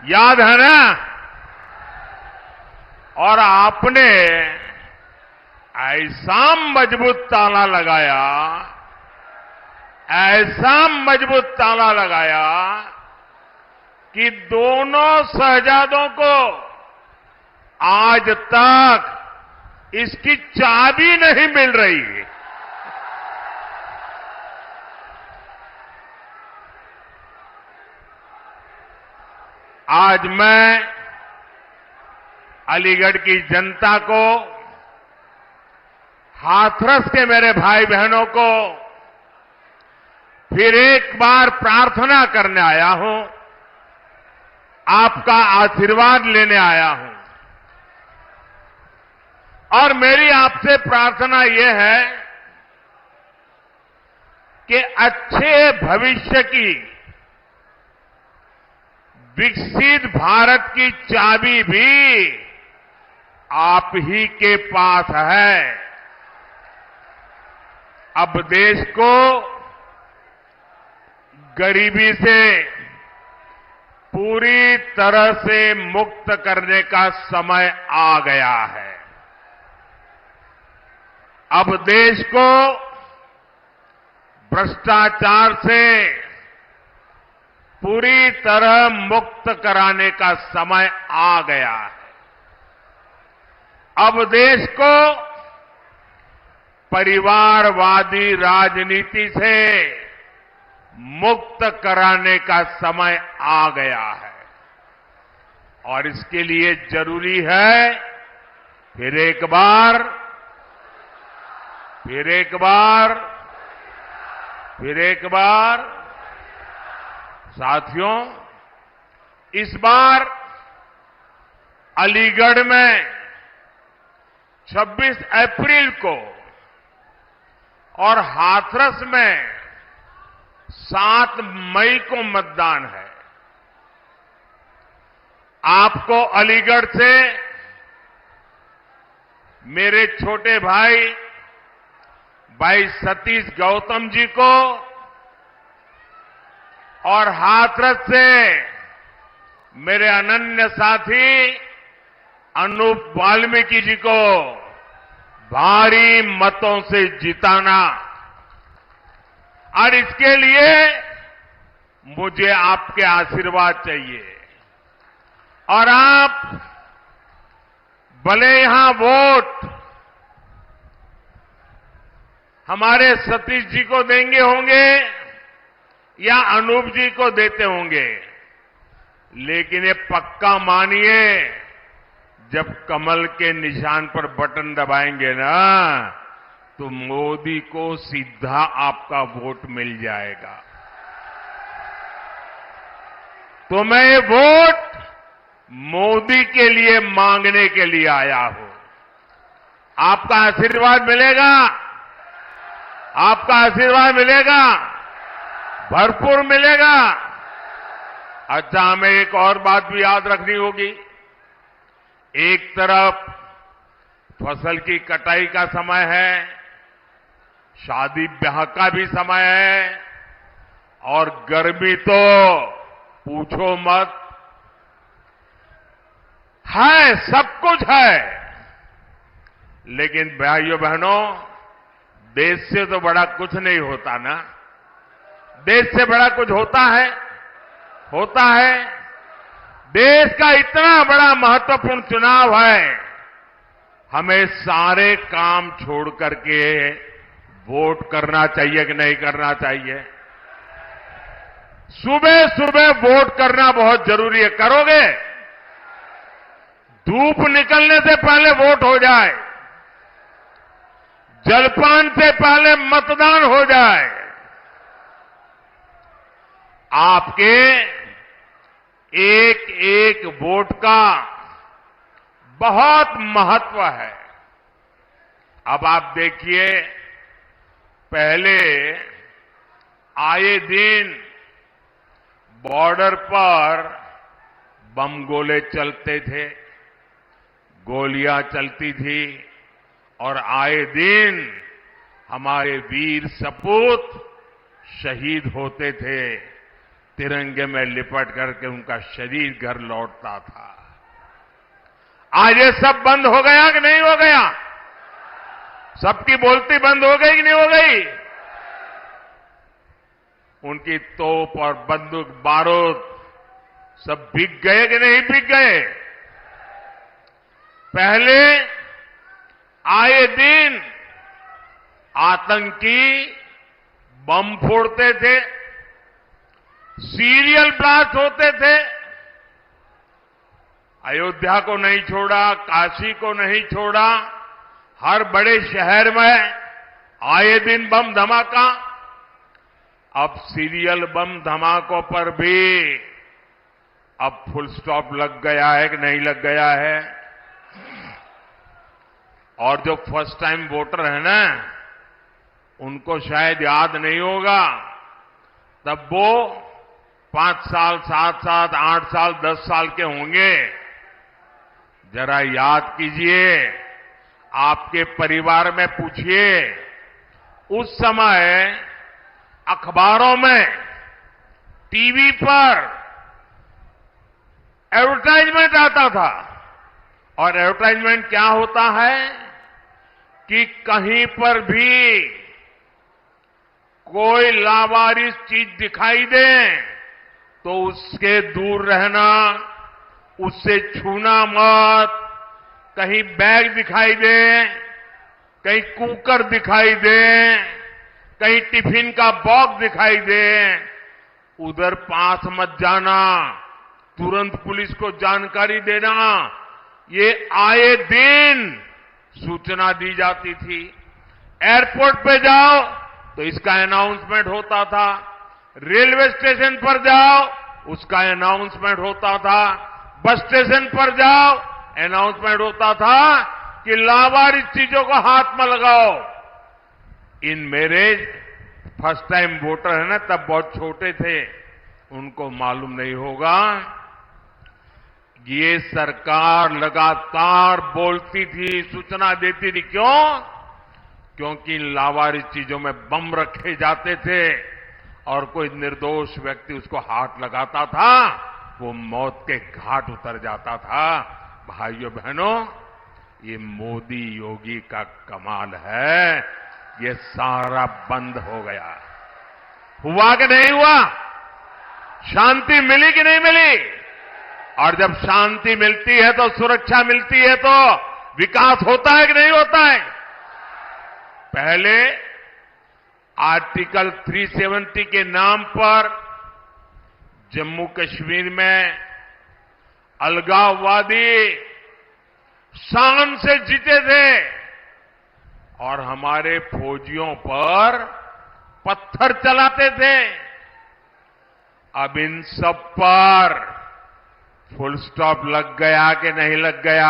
याद है ना? और आपने ऐसा मजबूत ताला लगाया, ऐसा मजबूत ताला लगाया कि दोनों शहजादों को आज तक इसकी चाबी नहीं मिल रही है। आज मैं अलीगढ़ की जनता को, हाथरस के मेरे भाई बहनों को फिर एक बार प्रार्थना करने आया हूं, आपका आशीर्वाद लेने आया हूं। और मेरी आपसे प्रार्थना यह है कि अच्छे भविष्य की, विकसित भारत की चाबी भी आप ही के पास है। अब देश को गरीबी से पूरी तरह से मुक्त करने का समय आ गया है। अब देश को भ्रष्टाचार से पूरी तरह मुक्त कराने का समय आ गया है। अब देश को परिवारवादी राजनीति से मुक्त कराने का समय आ गया है। और इसके लिए जरूरी है फिर एक बार साथियों, इस बार अलीगढ़ में 26 अप्रैल को और हाथरस में 7 मई को मतदान है। आपको अलीगढ़ से मेरे छोटे भाई सतीश गौतम जी को और हाथरस से मेरे अनन्य साथी अनूप वाल्मीकि जी को भारी मतों से जिताना। और इसके लिए मुझे आपके आशीर्वाद चाहिए। और आप भले यहां वोट हमारे सतीश जी को देंगे होंगे या अनूप जी को देते होंगे, लेकिन ये पक्का मानिए, जब कमल के निशान पर बटन दबाएंगे ना, तो मोदी को सीधा आपका वोट मिल जाएगा। तो मैं ये वोट मोदी के लिए मांगने के लिए आया हूं। आपका आशीर्वाद मिलेगा, आपका आशीर्वाद मिलेगा, भरपूर मिलेगा। अच्छा, हमें एक और बात भी याद रखनी होगी। एक तरफ फसल की कटाई का समय है, शादी ब्याह का भी समय है, और गर्मी तो पूछो मत, है, सब कुछ है। लेकिन भाइयों बहनों, देश से तो बड़ा कुछ नहीं होता ना। देश से बड़ा कुछ होता है? देश का इतना बड़ा महत्वपूर्ण चुनाव है, हमें सारे काम छोड़ करके वोट करना चाहिए कि नहीं करना चाहिए? सुबह सुबह वोट करना बहुत जरूरी है। करोगे? धूप निकलने से पहले वोट हो जाए, जलपान से पहले मतदान हो जाए। आपके एक एक वोट का बहुत महत्व है। अब आप देखिए, पहले आए दिन बॉर्डर पर बम गोले चलते थे, गोलियां चलती थी, और आए दिन हमारे वीर सपूत शहीद होते थे। तिरंगे में लिपट करके उनका शरीर घर लौटता था। आज ये सब बंद हो गया कि नहीं हो गया? सबकी बोलती बंद हो गई कि नहीं हो गई? उनकी तोप और बंदूक बारूद सब बिक गए कि नहीं बिक गए? पहले आए दिन आतंकी बम फोड़ते थे, सीरियल ब्लास्ट होते थे। अयोध्या को नहीं छोड़ा, काशी को नहीं छोड़ा, हर बड़े शहर में आए दिन बम धमाका। अब सीरियल बम धमाकों पर भी अब फुल स्टॉप लग गया है कि नहीं लग गया है? और जो फर्स्ट टाइम वोटर है ना, उनको शायद याद नहीं होगा। तब वो 5 साल, 7 साल, 8 साल, 10 साल के होंगे। जरा याद कीजिए, आपके परिवार में पूछिए, उस समय अखबारों में, टीवी पर एडवर्टाइजमेंट आता था। और एडवर्टाइजमेंट क्या होता है कि कहीं पर भी कोई लावारिस चीज दिखाई दे तो उसके दूर रहना, उससे छूना मत। कहीं बैग दिखाई दे, कहीं कुकर दिखाई दे, कहीं टिफिन का बॉक्स दिखाई दे, उधर पास मत जाना, तुरंत पुलिस को जानकारी देना। ये आए दिन सूचना दी जाती थी। एयरपोर्ट पे जाओ तो इसका अनाउंसमेंट होता था, रेलवे स्टेशन पर जाओ उसका अनाउंसमेंट होता था, बस स्टेशन पर जाओ अनाउंसमेंट होता था कि लावारिस चीजों को हाथ में लगाओ। इन मेरे फर्स्ट टाइम वोटर है ना, तब बहुत छोटे थे, उनको मालूम नहीं होगा। ये सरकार लगातार बोलती थी, सूचना देती थी। क्यों? क्योंकि इन लावारिस चीजों में बम रखे जाते थे और कोई निर्दोष व्यक्ति उसको हाथ लगाता था, वो मौत के घाट उतर जाता था। भाइयों बहनों, ये मोदी योगी का कमाल है। ये सारा बंद हो गया। हुआ कि नहीं हुआ? शांति मिली कि नहीं मिली? और जब शांति मिलती है तो सुरक्षा मिलती है तो विकास होता है कि नहीं होता है? पहले आर्टिकल 370 के नाम पर जम्मू कश्मीर में अलगाववादी शान से जीते थे और हमारे फौजियों पर पत्थर चलाते थे। अब इन सब पर फुल स्टॉप लग गया कि नहीं लग गया?